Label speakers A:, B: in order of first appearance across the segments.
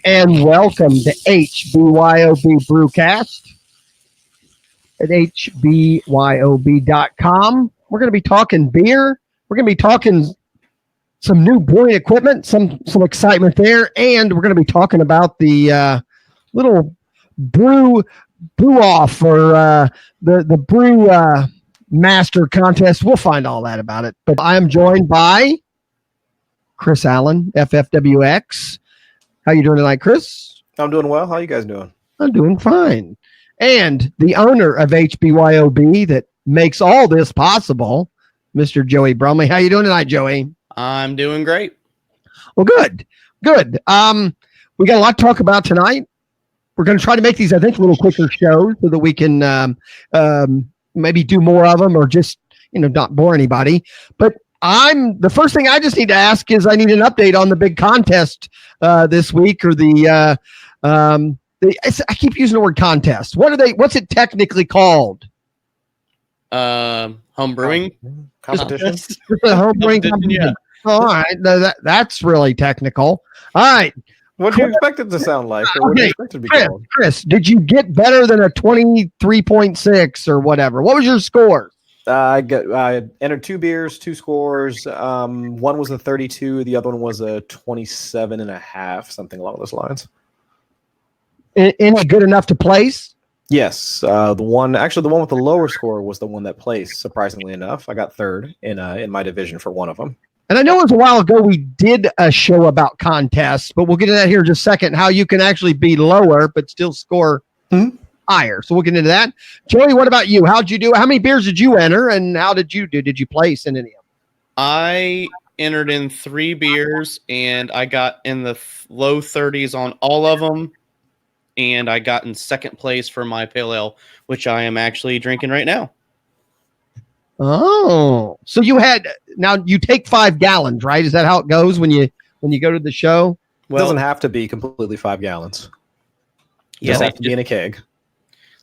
A: And welcome to HBYOB Brewcast at HBYOB.com. We're going to be talking beer. We're going to be talking some new brewing equipment, some excitement there, and we're going to be talking about the little brew off or the brew master contest. We'll find all that about it. But I am joined by Chris Allen, FFWX. How you doing tonight, Chris?
B: I'm doing well. How you guys doing?
A: I'm doing fine. And the owner of HBYOB that makes all this possible, Mr. Joey Brumley. How you doing tonight, Joey?
C: I'm doing great.
A: Well, good. We got a lot to talk about tonight. We're going to try to make these, I think, a little quicker shows so that we can maybe do more of them or just, not bore anybody. But the first thing I just need to ask is I need an update on the big contest this week, or I keep using the word contest. What's it technically called?
C: Home brewing
B: competition.
A: Home brewing competition. Yeah. All right, that's really technical. All right.
B: What do you expect it to sound like? Or what do you expect it to be called?
A: Chris, did you get better than a 23.6 or whatever? What was your score?
B: I entered 2 beers, 2 scores. One was a 32. The other one was a 27.5, something along those lines.
A: Any good enough to place?
B: Yes. The one with the lower score was the one that placed, surprisingly enough. I got third in my division for one of them.
A: And I know it was a while ago we did a show about contests, but we'll get into that here in just a second, how you can actually be lower but still score higher. So we'll get into that. Joey, what about you? How'd you do? How many beers did you enter, and how did you do? Did you place in any of them?
C: I entered in 3 beers, and I got in the low 30s on all of them, and I got in second place for my pale ale, which I am actually drinking right now.
A: Oh, so now you take 5 gallons, right? Is that how it goes when you go to the show?
B: Well, it doesn't have to be completely 5 gallons. It just have to be in a keg.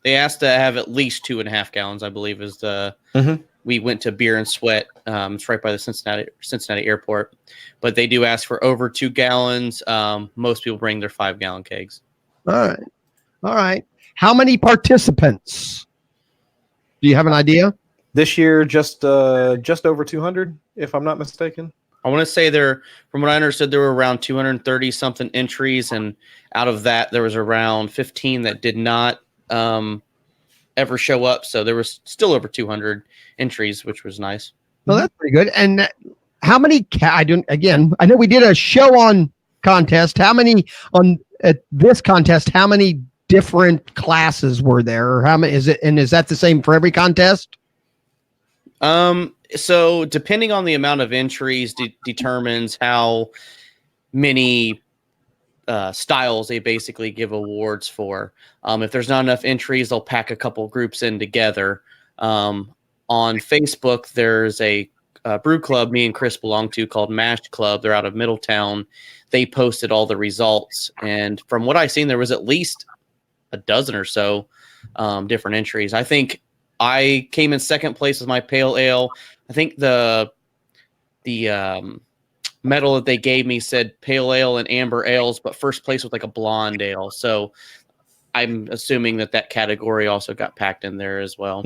C: They asked to have at least 2.5 gallons, I believe, is the. We went to Beer and Sweat. It's right by the Cincinnati airport, but they do ask for over 2 gallons. Most people bring their 5-gallon kegs.
A: All right. How many participants? Do you have an idea?
B: This year, just over 200, if I'm not mistaken.
C: I want to say from what I understood, there were around 230 something entries, and out of that, there was around 15 that did not ever show up. So there was still over 200 entries, which was nice.
A: Well, that's pretty good. And how many? I know we did a show on contest. How many at this contest? How many different classes were there? Or how many is it? And is that the same for every contest?
C: So depending on the amount of entries determines how many styles they basically give awards for. If there's not enough entries, they'll pack a couple groups in together. On Facebook, there's a brew club me and Chris belong to called Mashed Club. They're out of Middletown. They posted all the results, and from what I've seen, there was at least a dozen or so different entries. I think I came in second place with my pale ale. I think the medal that they gave me said pale ale and amber ales, but first place with like a blonde ale. So I'm assuming that category also got packed in there as well.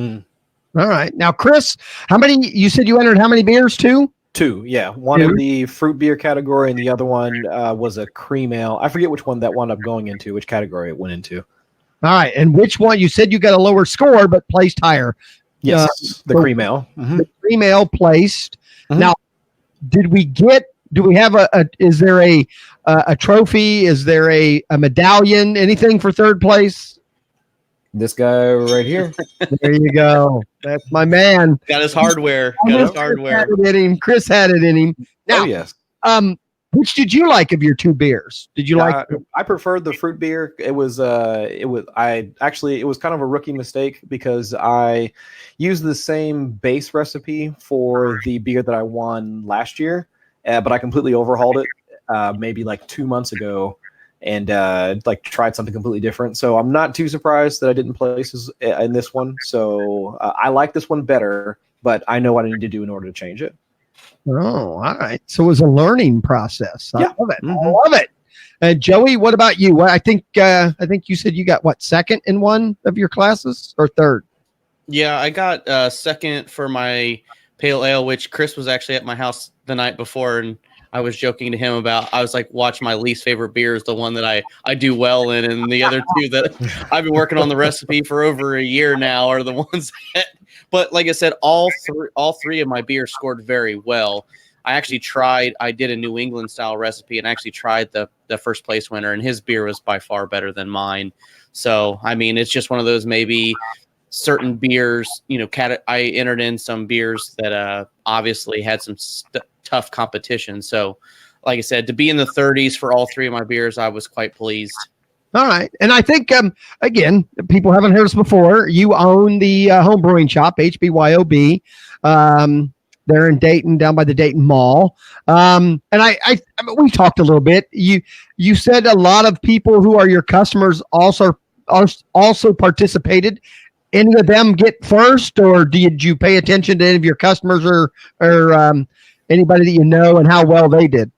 A: All right. Now, Chris, you said you entered how many beers? 2?
B: 2, yeah. One in the fruit beer category, and the other one was a cream ale. I forget which one that wound up going into, which category it went into.
A: All right. And which one? You said you got a lower score, but placed higher.
B: Yes, the cream ale.
A: The cream ale placed. Now, do we have is there a trophy? Is there a medallion? Anything for third place?
B: This guy right here.
A: There you go. That's my man.
C: Got his hardware.
A: Chris had it in him. Now,
B: yes.
A: Which did you like of your 2 beers? Did you like?
B: I preferred the fruit beer. It was kind of a rookie mistake because I used the same base recipe for the beer that I won last year, but I completely overhauled it maybe like 2 months ago and tried something completely different. So I'm not too surprised that I didn't place in this one. So I like this one better, but I know what I need to do in order to change it.
A: Oh, all right. So it was a learning process. I love it. I love it. Joey, what about you? I think you said you got second in one of your classes or third?
C: Yeah, I got second for my pale ale, which Chris was actually at my house the night before, and I was joking to him about, I was like, watch, my least favorite beer is the one that I do well in, and the other two that I've been working on the recipe for over a year now are the ones that, but like I said, all three of my beers scored very well. I did a New England style recipe and actually tried the first place winner, and his beer was by far better than mine. So, I mean, it's just one of those, maybe certain beers, I entered in some beers that obviously had some tough competition. So, like I said, to be in the 30s for all three of my beers, I was quite pleased.
A: All right. And I think, again, people haven't heard us before. You own the home brewing shop, HBYOB. They're in Dayton, down by the Dayton Mall. And I mean, we talked a little bit. You said a lot of people who are your customers also participated. Any of them get first, or did you pay attention to any of your customers or anybody that you know and how well they did?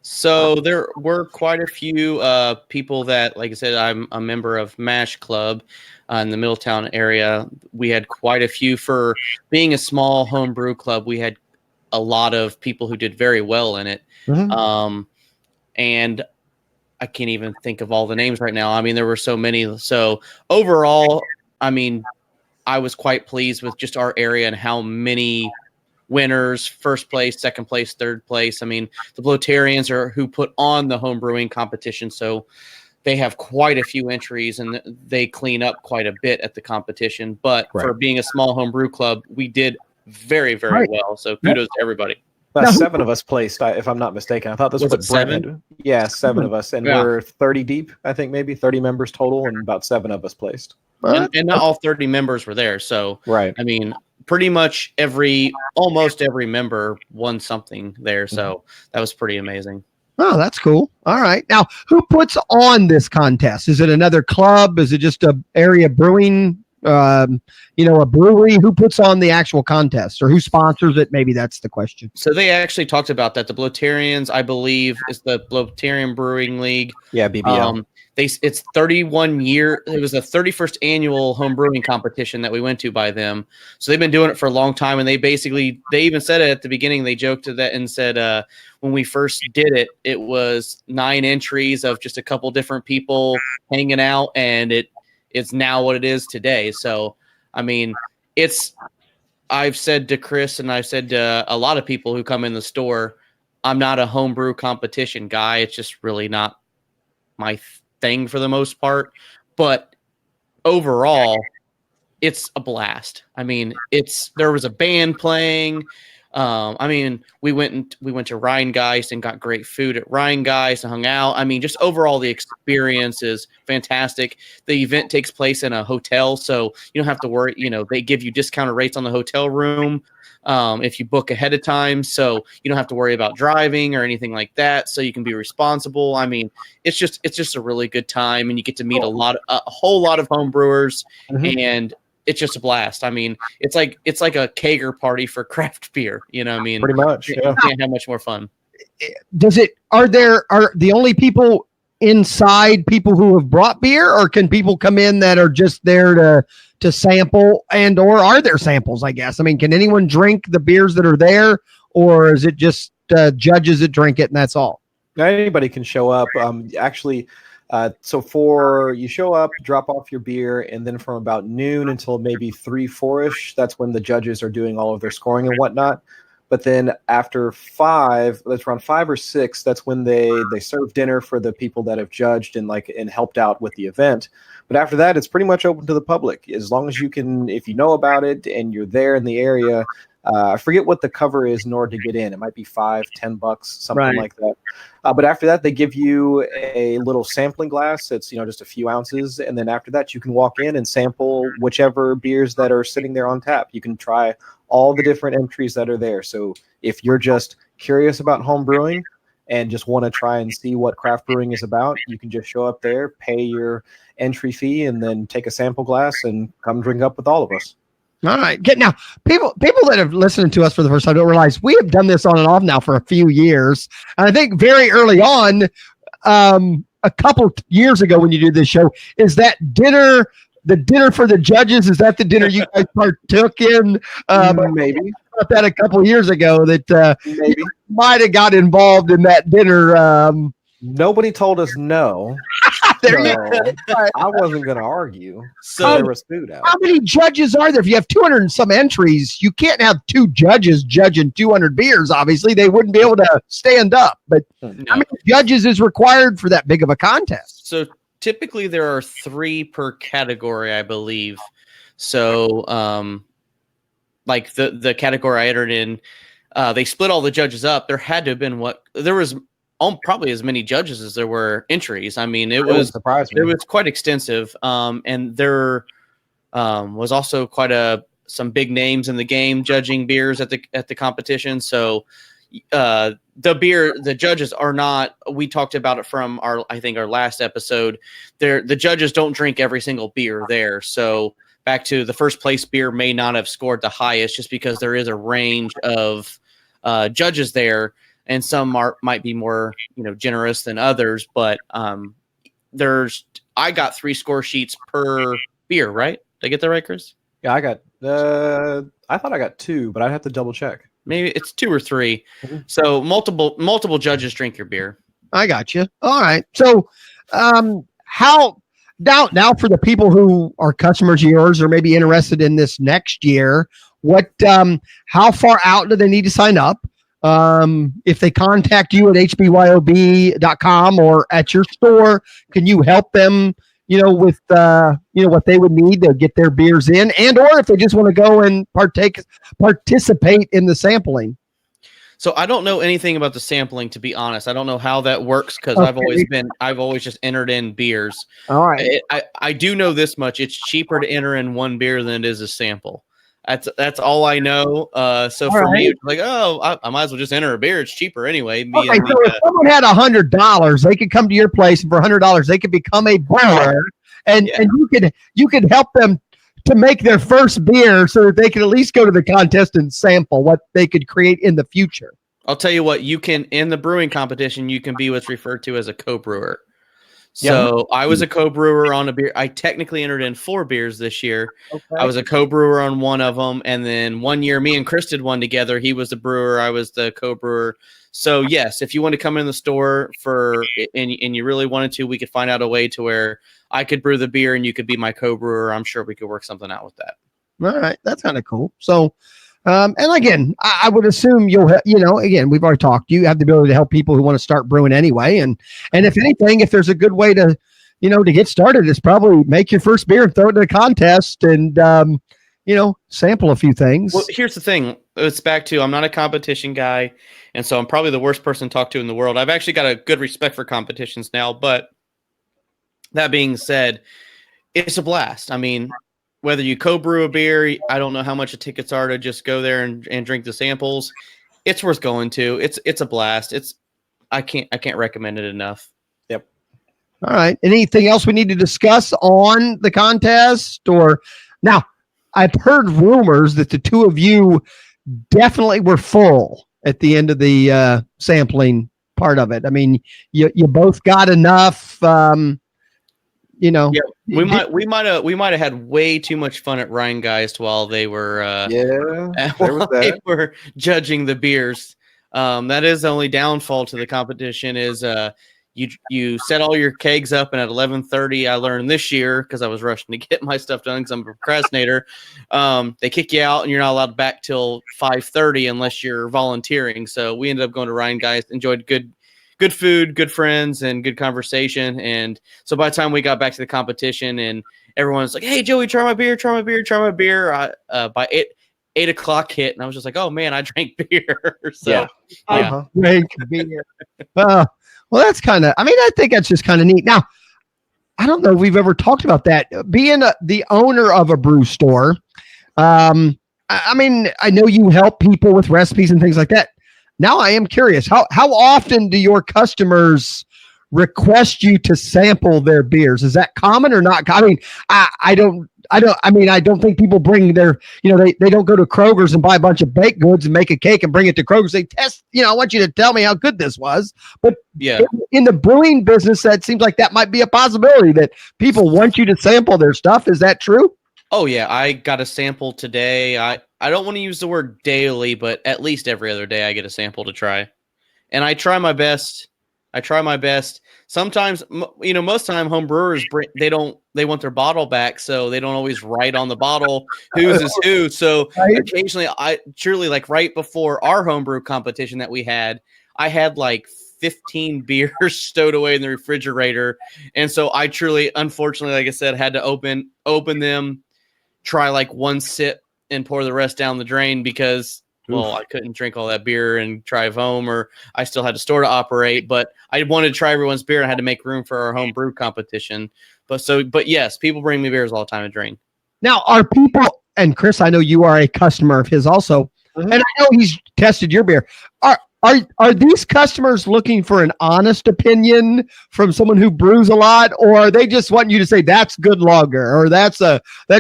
C: So there were quite a few people that, like I said, I'm a member of MASH Club in the Middletown area. We had quite a few. For being a small homebrew club, we had a lot of people who did very well in it. Mm-hmm. And I can't even think of all the names right now. I mean, there were so many. So overall, I mean, I was quite pleased with just our area and how many winners, first place, second place, third place. I mean, the Bloatarians are who put on the home brewing competition, so they have quite a few entries and they clean up quite a bit at the competition. But for being a small home brew club, we did very, very well. So kudos to everybody.
B: About 7 of us placed, if I'm not mistaken. I thought this was what Brent
C: 7?
B: had. Yeah, 7 of us, and we're 30 deep. I think maybe 30 members total, and about 7 of us placed.
C: And not all 30 members were there. So, I mean, pretty much almost every member won something there. So that was pretty amazing.
A: Oh, that's cool. All right. Now, who puts on this contest? Is it another club? Is it just a area brewing, a brewery? Who puts on the actual contest, or who sponsors it? Maybe that's the question.
C: So they actually talked about that. The Bloatarians, I believe, is the Bloatarian Brewing League.
B: Yeah, BBL.
C: It's 31 year. It was the 31st annual home brewing competition that we went to by them. So they've been doing it for a long time, and they even said it at the beginning. They joked to that and said when we first did it, it was 9 entries of just a couple different people hanging out, and it's now what it is today. So I mean, I've said to Chris and I've said to a lot of people who come in the store, I'm not a homebrew competition guy. It's just really not my thing for the most part. But overall, it's a blast. I mean, there was a band playing. I mean, we went to Rheingeist and got great food at Rheingeist and hung out. I mean, just overall, the experience is fantastic. The event takes place in a hotel, so you don't have to worry. They give you discounted rates on the hotel room if you book ahead of time, so you don't have to worry about driving or anything like that. So you can be responsible. I mean, it's just a really good time, and you get to meet a whole lot of home brewers, and it's just a blast. I mean, it's like a kegger party for craft beer. I mean,
B: pretty much.
C: You can't have much more fun.
A: Are the only people inside people who have brought beer, or can people come in that are just there to sample, or are there samples? I guess. I mean, can anyone drink the beers that are there, or is it just judges that drink it and that's all?
B: Anybody can show up. Actually. So you show up, drop off your beer, and then from about noon until maybe 3-4ish, that's when the judges are doing all of their scoring and whatnot. But then after 5, that's around 5 or 6, that's when they serve dinner for the people that have judged and helped out with the event. But after that, it's pretty much open to the public. As long as you can, if you know about it and you're there in the area. I forget what the cover is in order to get in. It might be $5-10, something like that. But after that, they give you a little sampling glass. It's just a few ounces, and then after that, you can walk in and sample whichever beers that are sitting there on tap. You can try all the different entries that are there. So if you're just curious about home brewing and just want to try and see what craft brewing is about, you can just show up there, pay your entry fee, and then take a sample glass and come drink up with all of us.
A: All right. Now, people that have listened to us for the first time don't realize we have done this on and off now for a few years. And I think very early on, a couple years ago when you did this show. Is that dinner? The dinner for the judges, is that the dinner you guys partook in?
B: Maybe.
A: About that a couple years ago that
B: Maybe.
A: might have got involved in that dinner.
B: Nobody told us no.
A: There you
B: So I wasn't going to argue.
C: So
B: there was food out.
A: How many judges are there? If you have 200 and some entries, you can't have two judges judging 200 beers. Obviously, they wouldn't be able to stand up. But how many judges is required for that big of a contest?
C: So typically there are 3 per category, I believe. So like the category I entered in, they split all the judges up. There had to have been there was probably as many judges as there were entries. I mean, it was quite extensive. And there was also some big names in the game judging beers at the competition. So the judges are not, we talked about it from our last episode. The judges don't drink every single beer there. So back to the first place beer may not have scored the highest just because there is a range of judges there, and some might be more generous than others. But I got 3 score sheets per beer, right? Did I get that right, Chris?
B: Yeah, I thought I got 2, but I'd have to double check.
C: Maybe it's 2 or 3. Mm-hmm. So multiple judges drink your beer.
A: I got you. All right. So how now for the people who are customers of yours or maybe interested in this next year, how far out do they need to sign up? If they contact you at hbyob.com or at your store, can you help them, with, what they would need to get their beers in, and, or if they just want to go and participate in the sampling?
C: So I don't know anything about the sampling, to be honest. I don't know how that works because I've always just entered in beers.
A: All right.
C: I do know this much. It's cheaper to enter in one beer than it is a sample. That's all I know. So for me, it's like, I might as well just enter a beer. It's cheaper anyway.
A: So if someone had $100, they could come to your place, and for $100, they could become a brewer, and you could help them to make their first beer so that they can at least go to the contest and sample what they could create in the future.
C: I'll tell you what, you can, in the brewing competition, you can be what's referred to as a co-brewer. So I was a co-brewer on a beer. I technically entered in 4 beers this year. Okay. I was a co-brewer on one of them. And then one year, me and Chris did one together. He was the brewer. I was the co-brewer. So yes, if you want to come in the store and you really wanted to, we could find out a way to where I could brew the beer and you could be my co-brewer. I'm sure we could work something out with that.
A: All right. That's kind of cool. So, and again, I would assume again, we've already talked. You have the ability to help people who want to start brewing anyway. And if anything, if there's a good way to get started, it's probably make your first beer and throw it in a contest and, sample a few things.
C: Well, here's the thing. It's back to, I'm not a competition guy. And so I'm probably the worst person to talk to in the world. I've actually got a good respect for competitions now, but that being said, it's a blast. I mean, whether you co-brew a beer, I don't know how much the tickets are to just go there and drink the samples. It's worth going to. It's a blast. I can't recommend it enough.
B: Yep.
A: All right. Anything else we need to discuss on the contest? Or now, I've heard rumors that the two of you definitely were full at the end of the sampling part of it. I mean, you both got enough.
C: Yeah, we might have had way too much fun at Rhine Geist while they were they were judging the beers. That is the only downfall to the competition is you set all your kegs up, and at 11:30 I learned this year because I was rushing to get my stuff done because I'm a procrastinator. They kick you out and you're not allowed back till 5:30 unless you're volunteering. So we ended up going to Rhine Geist, enjoyed good food, good friends, and good conversation. And so by the time we got back to the competition and everyone's like, hey, Joey, try my beer. By 8 o'clock hit, and I was just like, oh, man, I drank beer. So,
A: I drank beer. Well, that's I think that's just kind of neat. Now, I don't know if we've ever talked about that. Being the owner of a brew store, I know you help people with recipes and things like that. Now I am curious, how often do your customers request you to sample their beers? Is that common or not? I mean, I I don't think people bring their, they don't go to Kroger's and buy a bunch of baked goods and make a cake and bring it to Kroger's. They test, I want you to tell me how good this was. But
C: Yeah.
A: in the brewing business, that seems like that might be a possibility that people want you to sample their stuff. Is that true?
C: Oh yeah, I got a sample today. I don't want to use the word daily, but at least every other day I get a sample to try. And I try my best. Sometimes, most time home brewers they want their bottle back, so they don't always write on the bottle whose is who. So
A: Right.
C: occasionally, like right before our homebrew competition that we had, I had like 15 beers stowed away in the refrigerator, and so I truly, unfortunately, like I said, had to open them, try like one sip, and pour the rest down the drain because. Well, I couldn't drink all that beer and drive home, or I still had a store to operate. But I wanted to try everyone's beer. And I had to make room for our home brew competition. But yes, people bring me beers all the time to drink.
A: Now, are people, and Chris, I know you are a customer of his also, and I know he's tested your beer. Are these customers looking for an honest opinion from someone who brews a lot, or are they just wanting you to say that's good lager, or that's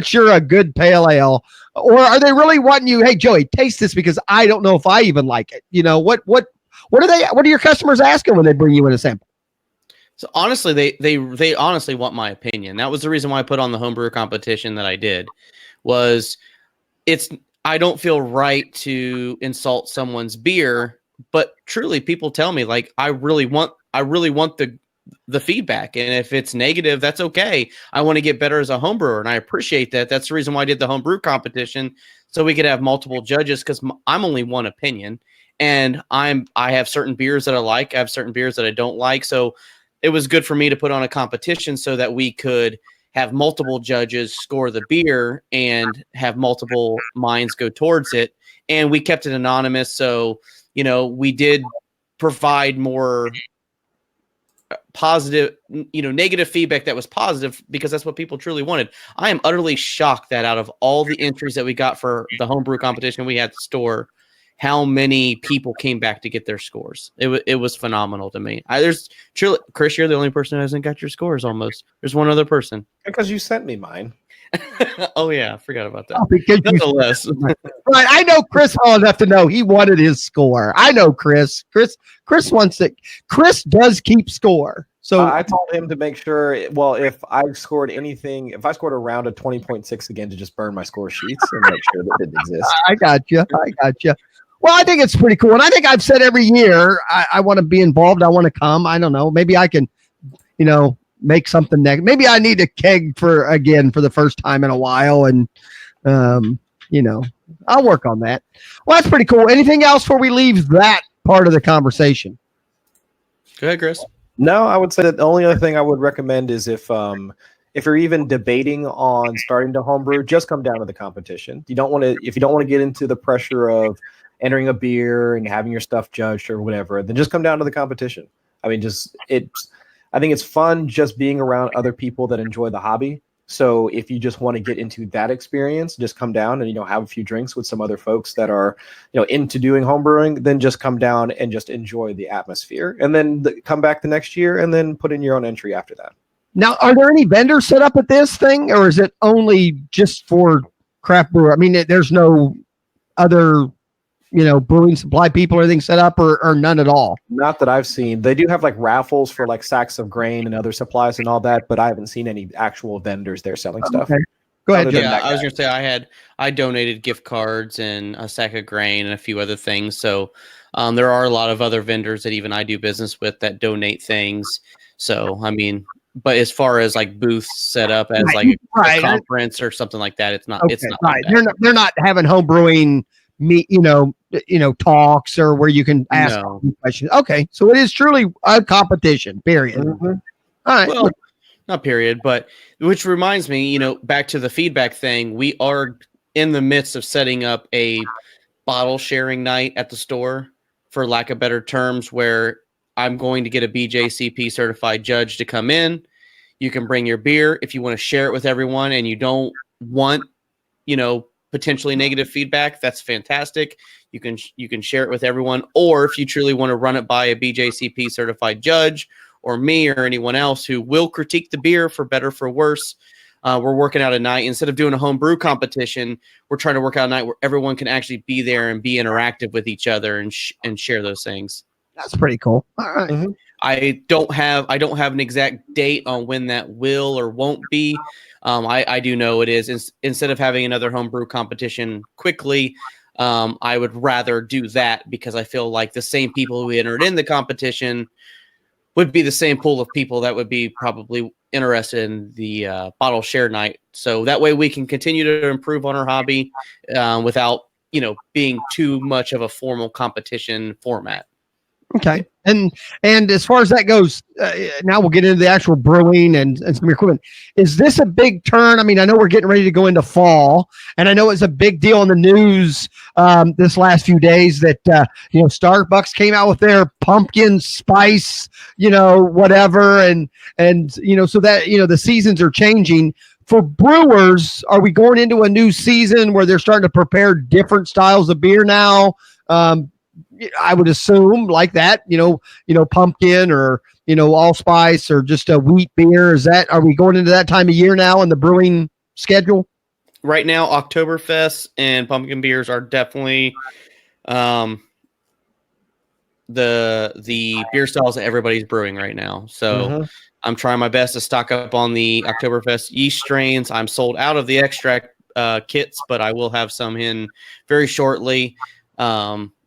A: sure a good pale ale? Or are they really wanting you, hey, Joey, taste this because I don't know if I even like it? What are your customers asking when they bring you in a sample?
C: So honestly, they honestly want my opinion. That was the reason why I put on the homebrew competition that I did. I don't feel right to insult someone's beer, but truly people tell me like I really want the feedback, and if it's negative, that's okay. I want to get better as a homebrewer, and I appreciate that. That's the reason why I did the homebrew competition, so we could have multiple judges, because I'm only one opinion, and I have certain beers that I like, I have certain beers that I don't like, so it was good for me to put on a competition so that we could have multiple judges score the beer and have multiple minds go towards it, and we kept it anonymous, so we did provide more positive, negative feedback that was positive, because that's what people truly wanted. I am utterly shocked that out of all the entries that we got for the homebrew competition we had at the store, how many people came back to get their scores. It was phenomenal to me. There's truly, Chris, you're the only person who hasn't got your scores almost. There's one other person.
B: Because you sent me mine.
C: Oh yeah, I forgot about that.
A: Because
C: Nonetheless.
A: Right, I know Chris well enough to know he wanted his score. I know Chris. Chris wants it. Chris does keep score. So
B: I told him to make sure. Well, if I scored around a 20.6 again, to just burn my score sheets and make sure that it exists.
A: I got you. Well, I think it's pretty cool, and I think I've said every year I want to be involved. I want to come. I don't know. Maybe I can, make something next. Maybe I need a keg for the first time in a while, and I'll work on that. Well, that's pretty cool. Anything else before we leave that part of the conversation?
C: Go ahead, Chris.
B: No, I would say that the only other thing I would recommend is if you're even debating on starting to homebrew, just come down to the competition. If you don't want to get into the pressure of entering a beer and having your stuff judged or whatever, then just come down to the competition. I mean, I think it's fun just being around other people that enjoy the hobby. So if you just want to get into that experience, just come down and have a few drinks with some other folks that are into doing homebrewing. Then just come down and just enjoy the atmosphere, and then come back the next year and then put in your own entry after that.
A: Now, are there any vendors set up at this thing, or is it only just for craft brewer? I mean, there's no other brewing supply people or anything set up, or none at all?
B: Not that I've seen. They do have like raffles for like sacks of grain and other supplies and all that, but I haven't seen any actual vendors there selling stuff.
A: Okay. Go ahead.
C: Yeah, I was going to say I donated gift cards and a sack of grain and a few other things. So there are a lot of other vendors that even I do business with that donate things. So, I mean, but as far as like booths set up as like a conference or something like that, it's not.
A: Okay,
C: it's not
A: right.
C: Like
A: They're not having home brewing talks or where you can ask questions. Okay, so it is truly a competition. Period.
B: Mm-hmm.
A: All right.
C: Well, not period, but which reminds me, back to the feedback thing. We are in the midst of setting up a bottle sharing night at the store, for lack of better terms, where I'm going to get a BJCP certified judge to come in. You can bring your beer if you want to share it with everyone, and you don't want, potentially negative feedback. That's fantastic. You can share it with everyone, or if you truly want to run it by a BJCP certified judge or me or anyone else who will critique the beer for better, for worse, we're working out a night instead of doing a home brew competition. We're trying to work out a night where everyone can actually be there and be interactive with each other and share those things.
A: That's pretty cool. All right.
B: Mm-hmm.
C: I don't have an exact date on when that will or won't be. I do know it is. Instead of having another homebrew competition quickly, I would rather do that because I feel like the same people who entered in the competition would be the same pool of people that would be probably interested in the bottle share night. So that way we can continue to improve on our hobby without, being too much of a formal competition format.
A: Okay. And as far as that goes, now we'll get into the actual brewing and some of your equipment. Is this a big turn? I mean, I know we're getting ready to go into fall, and I know it's a big deal in the news this last few days that Starbucks came out with their pumpkin spice, whatever, and so that the seasons are changing. For brewers, are we going into a new season where they're starting to prepare different styles of beer now? I would assume like that, pumpkin or, allspice or just a wheat beer. Are we going into that time of year now in the brewing schedule?
C: Right now, Oktoberfest and pumpkin beers are definitely the beer styles that everybody's brewing right now. So I'm trying my best to stock up on the Oktoberfest yeast strains. I'm sold out of the extract kits, but I will have some in very shortly.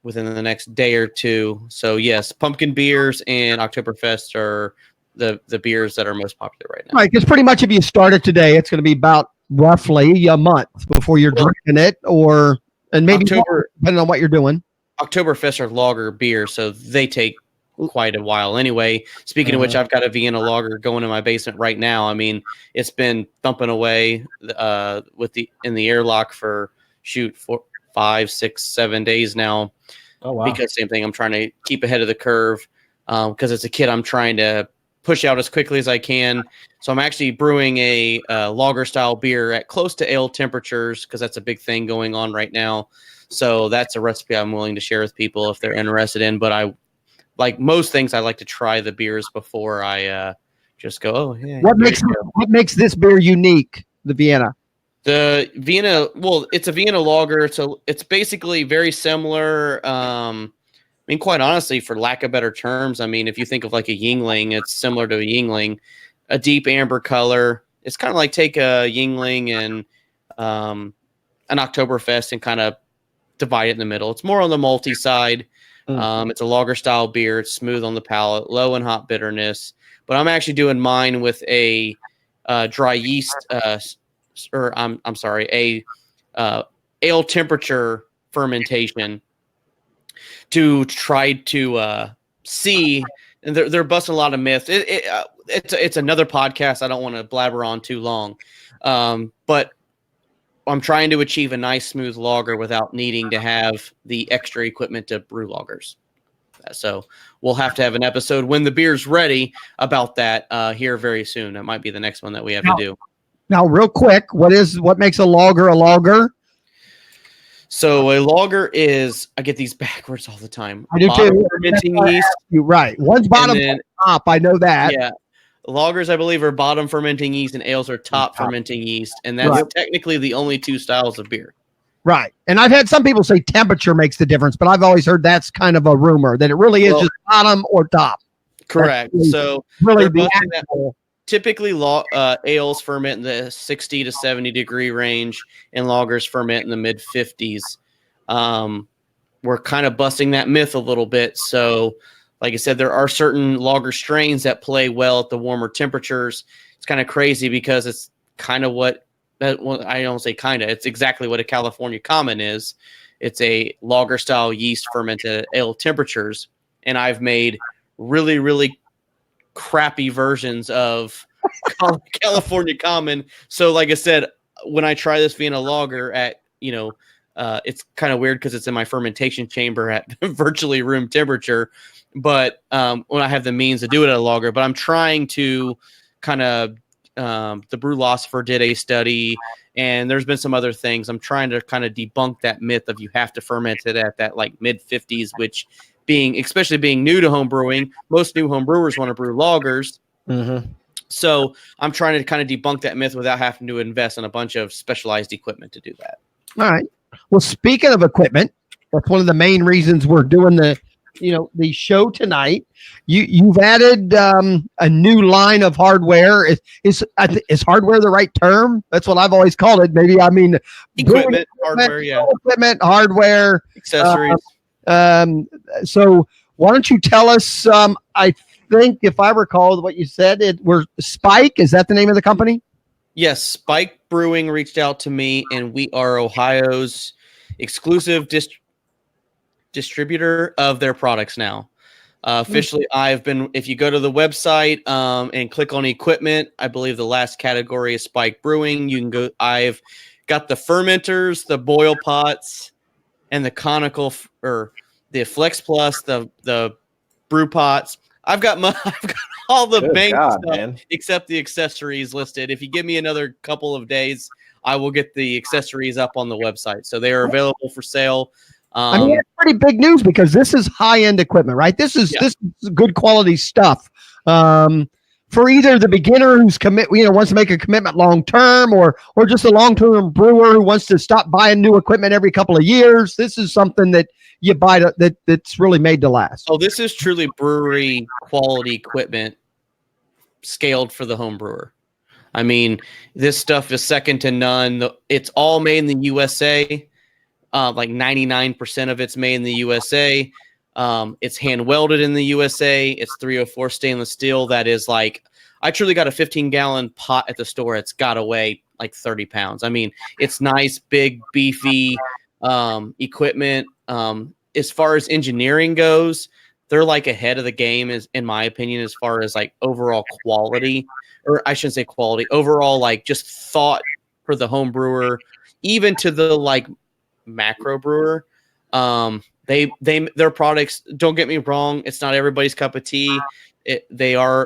C: Within the next day or two. So yes, pumpkin beers and Oktoberfest are the beers that are most popular right now.
A: Right, because pretty much if you start it today, it's going to be about roughly a month before you're drinking it, and maybe more, depending on what you're doing.
C: Oktoberfest are lager beers, so they take quite a while anyway. Speaking of which, I've got a Vienna lager going in my basement right now. I mean, it's been thumping away in the airlock for 5, 6, 7 days now.
B: Oh, wow.
C: Because same thing, I'm trying to keep ahead of the curve because as a kid, I'm trying to push out as quickly as I can. So I'm actually brewing a lager style beer at close to ale temperatures because that's a big thing going on right now. So that's a recipe I'm willing to share with people if they're interested in. But I, like most things, I like to try the beers before I just go, oh, yeah.
A: What makes this beer unique, the Vienna?
C: The Vienna, well, it's a Vienna lager, so it's basically very similar. I mean, quite honestly, for lack of better terms, I mean, if you think of like a Yingling, it's similar to a Yingling, a deep amber color. It's kind of like take a Yingling and an Oktoberfest and kind of divide it in the middle. It's more on the malty side. It's a lager style beer. It's smooth on the palate, low in hop bitterness. But I'm actually doing mine with a dry yeast. Or I'm sorry, ale temperature fermentation to try to see. And they're busting a lot of myths. It's another podcast. I don't want to blabber on too long, but I'm trying to achieve a nice smooth lager without needing to have the extra equipment to brew lagers. So we'll have to have an episode when the beer's ready about that here very soon. That might be the next one that we have to do.
A: Now, real quick, what makes a lager a lager?
C: So a lager is, I get these backwards all the time.
A: I do too.
C: Fermenting yeast.
A: You're right. One's bottom, top. I know that.
C: Yeah. Lagers, I believe, are bottom fermenting yeast, and ales are top fermenting yeast, and that's technically the only two styles of beer.
A: Right. And I've had some people say temperature makes the difference, but I've always heard that's kind of a rumor that it really is just bottom or top.
C: Correct. So
A: really
C: typically, ales ferment in the 60 to 70 degree range, and lagers ferment in the mid 50s. We're kind of busting that myth a little bit. So, like I said, there are certain lager strains that play well at the warmer temperatures. It's kind of crazy because it's kind of I don't say kind of. It's exactly what a California Common is. It's a lager style yeast fermented at ale temperatures, and I've made really, really crappy versions of California Common. So like I said, when I try this Vienna lager at, it's kind of weird because it's in my fermentation chamber at virtually room temperature. But when I have the means to do it at a lager, but I'm trying to kind of, the Brewlosopher did a study, and there's been some other things. I'm trying to kind of debunk that myth of you have to ferment it at that like mid 50s, which especially being new to home brewing, most new home brewers want to brew lagers. So I'm trying to kind of debunk that myth without having to invest in a bunch of specialized equipment to do that.
A: All right. Well, speaking of equipment, that's one of the main reasons we're doing the show tonight. You've added a new line of hardware. Is hardware the right term? That's what I've always called it. Maybe I mean
C: Equipment, hardware, yeah,
A: equipment, hardware,
C: accessories.
A: So why don't you tell us? I think if I recall what you said, we're Spike. Is that the name of the company?
C: Yes, Spike Brewing reached out to me, and we are Ohio's exclusive distributor of their products now. Officially, I've been. If you go to the website and click on equipment, I believe the last category is Spike Brewing. You can go. I've got the fermenters, the boil pots, and the conical or the Flex Plus, the brew pots. I've got all the main stuff man. Except the accessories listed. If you give me another couple of days, I will get the accessories up on the website. So they are available for sale.
A: I mean, that's pretty big news because this is high-end equipment, right? This is good quality stuff. For either the beginner who's wants to make a commitment long term, or just a long-term brewer who wants to stop buying new equipment every couple of years. This is something that you buy that's really made to last.
C: Oh, this is truly brewery quality equipment scaled for the home brewer. I mean, this stuff is second to none. It's all made in the USA. Like 99% of it's made in the USA. It's hand welded in the USA. It's 304 stainless steel. That is like, I truly got a 15-gallon pot at the store. It's got to weigh like 30 pounds. I mean, it's nice, big, beefy equipment. As far as engineering goes, they're like ahead of the game, in my opinion, as far as like overall quality, or I shouldn't say quality, overall like just thought for the home brewer, even to the like macro brewer. Their products, don't get me wrong, it's not everybody's cup of tea. They are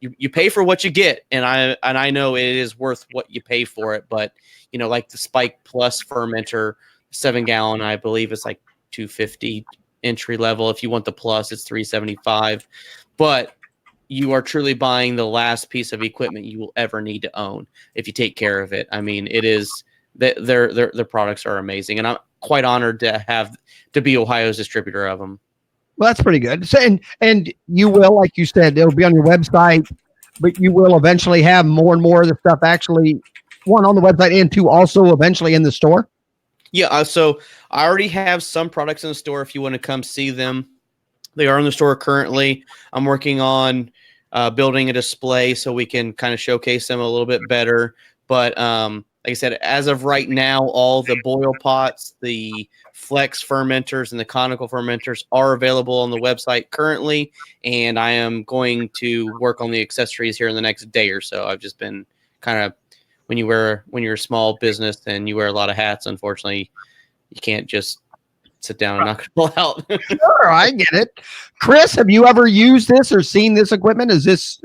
C: you pay for what you get, and I know it is worth what you pay for it. But like the Spike Plus fermenter, 7-gallon, I believe it's like $250 entry level. If you want the plus, it's $375. But you are truly buying the last piece of equipment you will ever need to own if you take care of it. I mean, it is. Their products are amazing, and I'm quite honored to be Ohio's distributor of them.
A: Well, that's pretty good. So, and you will, like you said, it'll be on your website, but you will eventually have more and more of the stuff actually, one, on the website, and two, also eventually in the store.
C: Yeah, so I already have some products in the store. If you want to come see them, they are in the store currently. I'm working on building a display so we can kind of showcase them a little bit better. But like I said, as of right now, all the boil pots, the flex fermenters, and the conical fermenters are available on the website currently. And I am going to work on the accessories here in the next day or so. I've just been kind of, when you're a small business and you wear a lot of hats, unfortunately, you can't just sit down and knock it all out.
A: Sure, I get it. Chris, have you ever used this or seen this equipment? Is this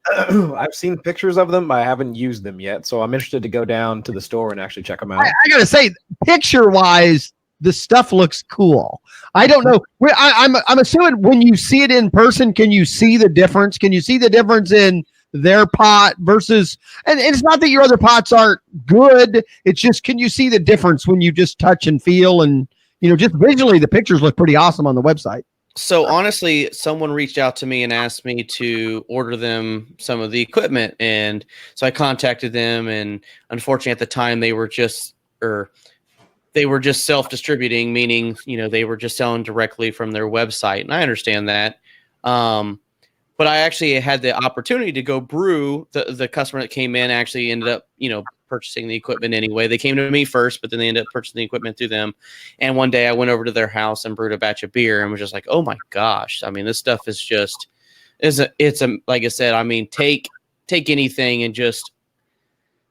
B: I've seen pictures of them. I haven't used them yet, so I'm interested to go down to the store and actually check them out.
A: I gotta say, picture-wise, the stuff looks cool. I don't know. I'm assuming when you see it in person, can you see the difference? Can you see the difference in their pot versus? And it's not that your other pots aren't good. It's just, can you see the difference when you just touch and feel, and just visually, the pictures look pretty awesome on the website.
C: So honestly, someone reached out to me and asked me to order them some of the equipment. And so I contacted them, and unfortunately at the time they were just self-distributing, meaning, they were just selling directly from their website. And I understand that. But I actually had the opportunity to go brew. The customer that came in actually ended up, purchasing the equipment anyway. They came to me first, but then they ended up purchasing the equipment through them. And one day I went over to their house and brewed a batch of beer and was just like, oh my gosh. I mean, this stuff is just, like I said, I mean, take anything and just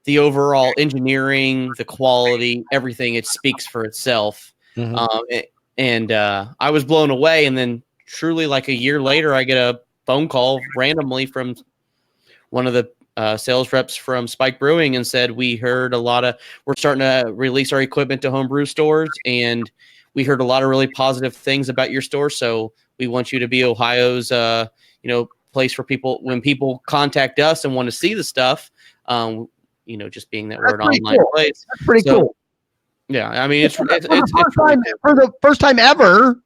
C: the overall engineering, the quality, everything, it speaks for itself. Mm-hmm. I was blown away. And then truly like a year later, I get a phone call randomly from one of the sales reps from Spike Brewing and said, we're starting to release our equipment to homebrew stores, and we heard a lot of really positive things about your store. So we want you to be Ohio's, place for people when people contact us and want to see the stuff. Just being that we're an online place.
A: That's pretty cool.
C: Yeah, I mean, it's
A: for the first time ever,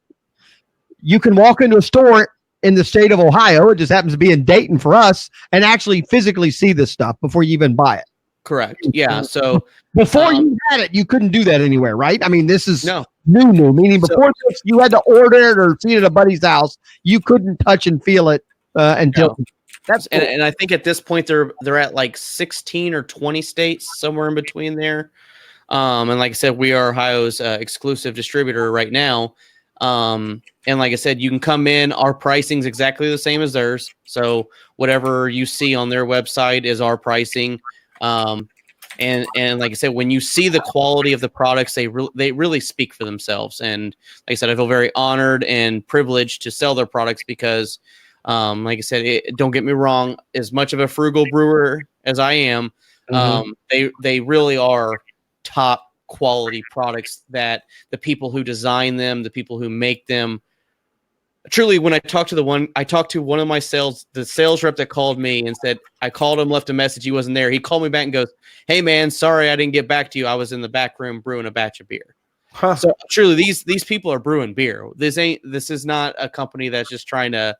A: you can walk into a store in the state of Ohio. It just happens to be in Dayton for us, and actually physically see this stuff before you even buy it.
C: Correct. Yeah. So
A: before you had it, you couldn't do that anywhere, right? I mean, this is new. Meaning before this, you had to order it or see it at a buddy's house. You couldn't touch and feel it until.
C: No. That's cool. And I think at this point they're at like 16 or 20 states, somewhere in between there. And like I said, we are Ohio's exclusive distributor right now. And like I said, you can come in. Our pricing's exactly the same as theirs. So whatever you see on their website is our pricing. And like I said, when you see the quality of the products, they really speak for themselves. And like I said, I feel very honored and privileged to sell their products because, like I said, don't get me wrong, as much of a frugal brewer as I am, they really are top quality products that the people who design them, the people who make them, truly, when I talked to one of my the sales rep that called me and said, I called him, left a message, he wasn't there. He called me back and goes, "Hey man, sorry I didn't get back to you. I was in the back room brewing a batch of beer." Huh. So truly, these people are brewing beer. This is not a company that's just trying to,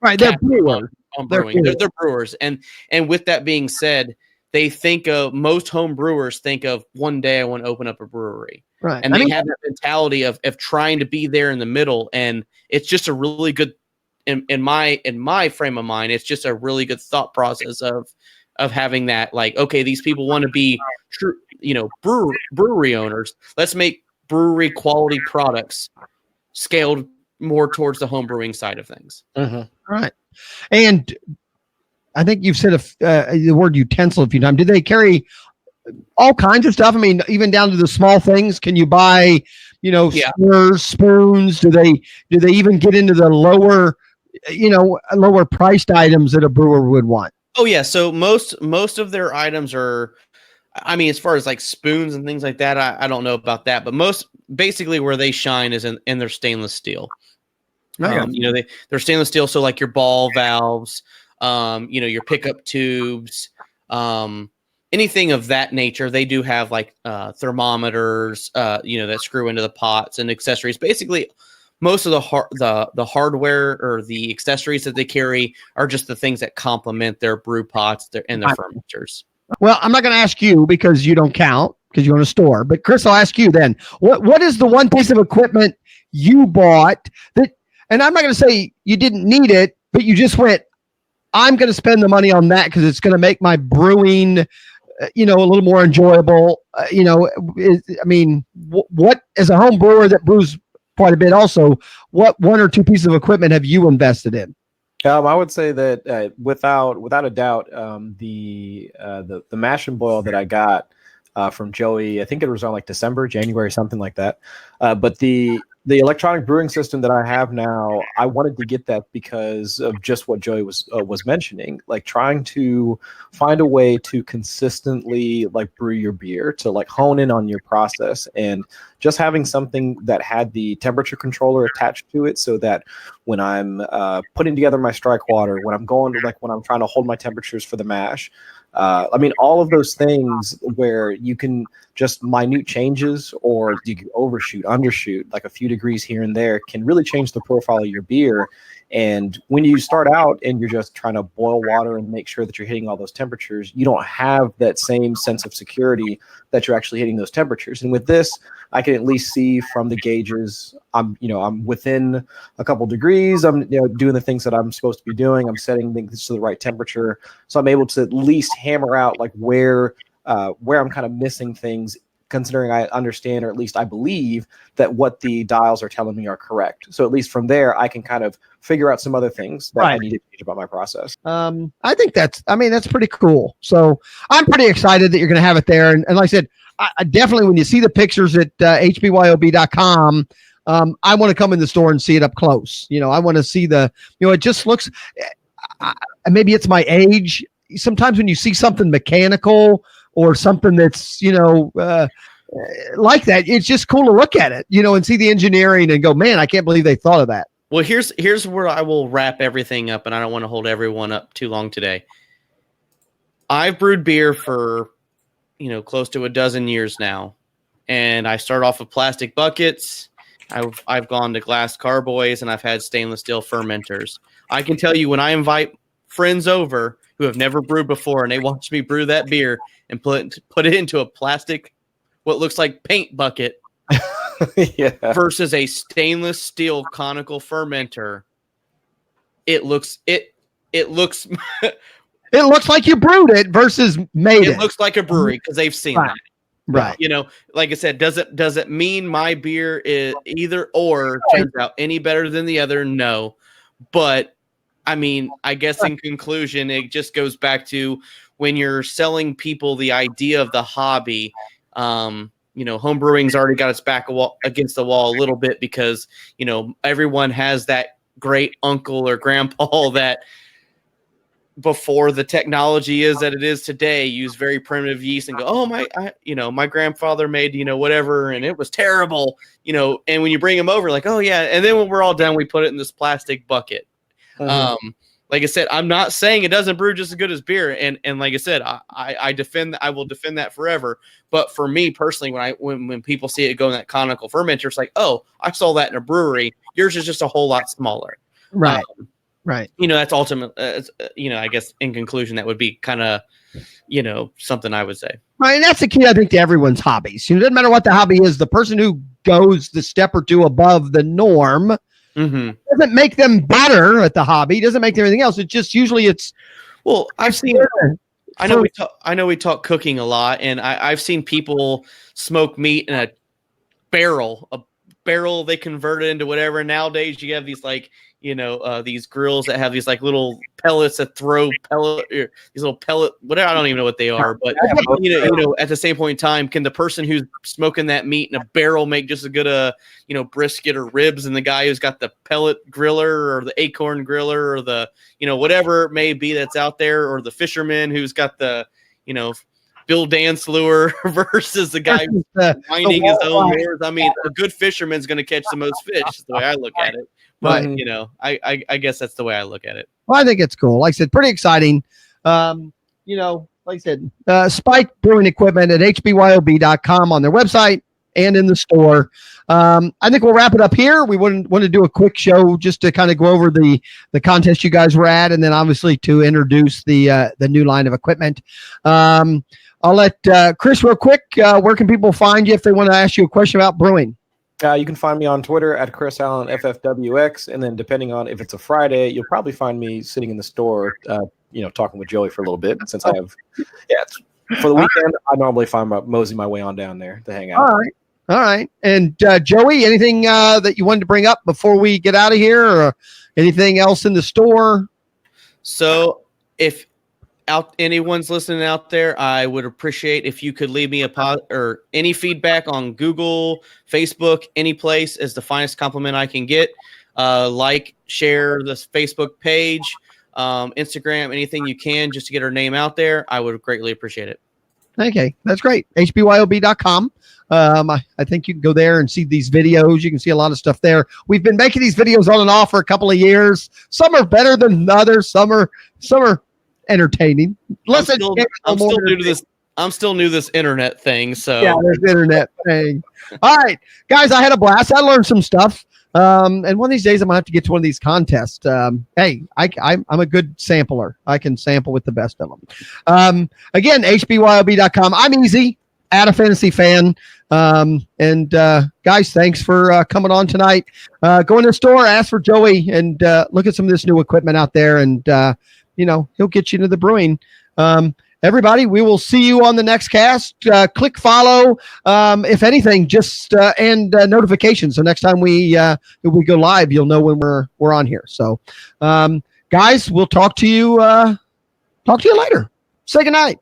A: right. They're brewers.
C: On brewing. They're brewers. And with that being said, most home brewers think of one day I want to open up a brewery.
A: Right.
C: And they have that mentality of trying to be there in the middle. And it's just a really good, in my frame of mind, it's just a really good thought process of having that, like, okay, these people want to be true, brewery owners. Let's make brewery quality products scaled more towards the home brewing side of things.
A: All right. And I think you've said the word utensil a few times. Do they carry all kinds of stuff? I mean, even down to the small things. Can you buy, stirrers, spoons? Do they even get into the lower priced items that a brewer would want?
C: Oh yeah. So most of their items are, I mean, as far as like spoons and things like that, I don't know about that, but most basically where they shine is in their stainless steel. They're stainless steel. So like your ball valves, your pickup tubes, anything of that nature. They do have like thermometers, that screw into the pots and accessories. Basically, most of the hardware or the accessories that they carry are just the things that complement their brew pots and their fermenters.
A: Well, I'm not going to ask you because you don't count because you own a store. But Chris, I'll ask you then. What is the one piece of equipment you bought that? And I'm not going to say you didn't need it, but you just went, I'm going to spend the money on that because it's going to make my brewing, a little more enjoyable. What as a home brewer that brews quite a bit also, what one or two pieces of equipment have you invested in?
B: I would say that without a doubt, the mash and boil that I got from Joey, I think it was on like January, something like that. But the electronic brewing system that I have now, I wanted to get that because of just what Joey was mentioning, like trying to find a way to consistently like brew your beer, to like hone in on your process, and just having something that had the temperature controller attached to it, so that when I'm putting together my strike water, when I'm trying to hold my temperatures for the mash, all of those things where you can just minute changes, or you can overshoot, undershoot, like a few degrees here and there, can really change the profile of your beer. And when you start out and you're just trying to boil water and make sure that you're hitting all those temperatures, you don't have that same sense of security that you're actually hitting those temperatures. And with this, I can at least see from the gauges, I'm within a couple degrees. I'm doing the things that I'm supposed to be doing. I'm setting things to the right temperature, so I'm able to at least hammer out like where I'm kind of missing things, considering I understand, or at least I believe, that what the dials are telling me are correct. So at least from there, I can kind of figure out some other things that I need to change about my process.
A: I think that's pretty cool. So I'm pretty excited that you're going to have it there. And like I said, I definitely, when you see the pictures at hbyob.com, I want to come in the store and see it up close. I want to see it just looks, maybe it's my age. Sometimes when you see something mechanical or something that's, like that, it's just cool to look at it, and see the engineering and go, man, I can't believe they thought of that.
C: Well, here's where I will wrap everything up, and I don't want to hold everyone up too long today. I've brewed beer for, close to a dozen years now, and I start off with plastic buckets. I've gone to glass carboys, and I've had stainless steel fermenters. I can tell you when I invite friends over who have never brewed before, and they watch me brew that beer and put it into a plastic, what looks like paint bucket.
B: Yeah.
C: Versus a stainless steel conical fermenter, it looks it looks
A: It looks like you brewed it versus made it.
C: It looks like a brewery because they've seen that.
A: Right.
C: Like I said, does it mean my beer is either or turns out any better than the other? No. But I mean, I guess in conclusion, it just goes back to when you're selling people the idea of the hobby. Home brewing's already got its back against the wall a little bit because, everyone has that great uncle or grandpa that before the technology is that it is today, use very primitive yeast and go, oh, my grandfather made, whatever, and it was terrible, and when you bring them over, like, oh, yeah. And then when we're all done, we put it in this plastic bucket. Mm-hmm. Like I said, I'm not saying it doesn't brew just as good as beer, and like I said, I will defend that forever. But for me personally, when people see it go in that conical fermenter, it's like, oh, I saw that in a brewery. Yours is just a whole lot smaller,
A: right? Right.
C: That's ultimate. I guess in conclusion, that would be kind of, something I would say.
A: Right, and that's the key, I think, to everyone's hobbies. It doesn't matter what the hobby is. The person who goes the step or two above the norm. Mm-hmm. Doesn't make them better at the hobby. Doesn't make them anything else. It's just usually it's.
C: Well, I've seen. I know we talk cooking a lot, and I've seen people smoke meat in a barrel. They convert it into whatever. Nowadays, you have these these grills that have these little pellets that throw these little pellet, whatever. I don't even know what they are, but at the same point in time, can the person who's smoking that meat in a barrel make just as good a, brisket or ribs than the guy who's got the pellet griller or the acorn griller or the, whatever it may be that's out there, or the fisherman who's got the, Bill Dance lure versus the guy who's winding his own lures. I mean, a good fisherman's going to catch the most fish, is the way I look at it. But, I guess that's the way I look at it.
A: Well, I think it's cool. Like I said, pretty exciting. Like I said, Spike Brewing Equipment at hbyob.com on their website and in the store. I think we'll wrap it up here. We want to do a quick show just to kind of go over the contest you guys were at, and then obviously to introduce the new line of equipment. I'll let Chris real quick. Where can people find you if they want to ask you a question about brewing?
B: You can find me on Twitter at Chris Allen FFWX, and then depending on if it's a Friday, you'll probably find me sitting in the store, talking with Joey for a little bit. Since I have, for the weekend, I normally mosey my way on down there to hang out.
A: All right. And Joey, anything that you wanted to bring up before we get out of here, or anything else in the store?
C: So, if anyone's listening out there, I would appreciate if you could leave me or any feedback on Google, Facebook, any place is the finest compliment I can get. Share this Facebook page, Instagram, anything you can just to get our name out there. I would greatly appreciate it.
A: Okay, that's great. hbyob.com. I think you can go there and see these videos. You can see a lot of stuff there. We've been making these videos on and off for a couple of years. Some are better than others. Some are entertaining. Listen,
C: I'm still new to this. I'm still new to this internet thing. So
A: yeah, there's the internet thing. All right, guys, I had a blast. I learned some stuff. And one of these days I'm gonna have to get to one of these contests. Hey, I'm a good sampler. I can sample with the best of them. Again, hbyob.com. I'm easy at a fantasy fan. And guys, thanks for coming on tonight. Go in the store, ask for Joey, and look at some of this new equipment out there, and he'll get you into the brewing. Everybody, we will see you on the next cast. Click follow, if anything, just and notifications. So next time we go live, you'll know when we're on here. So, guys, we'll talk to you later. Say goodnight.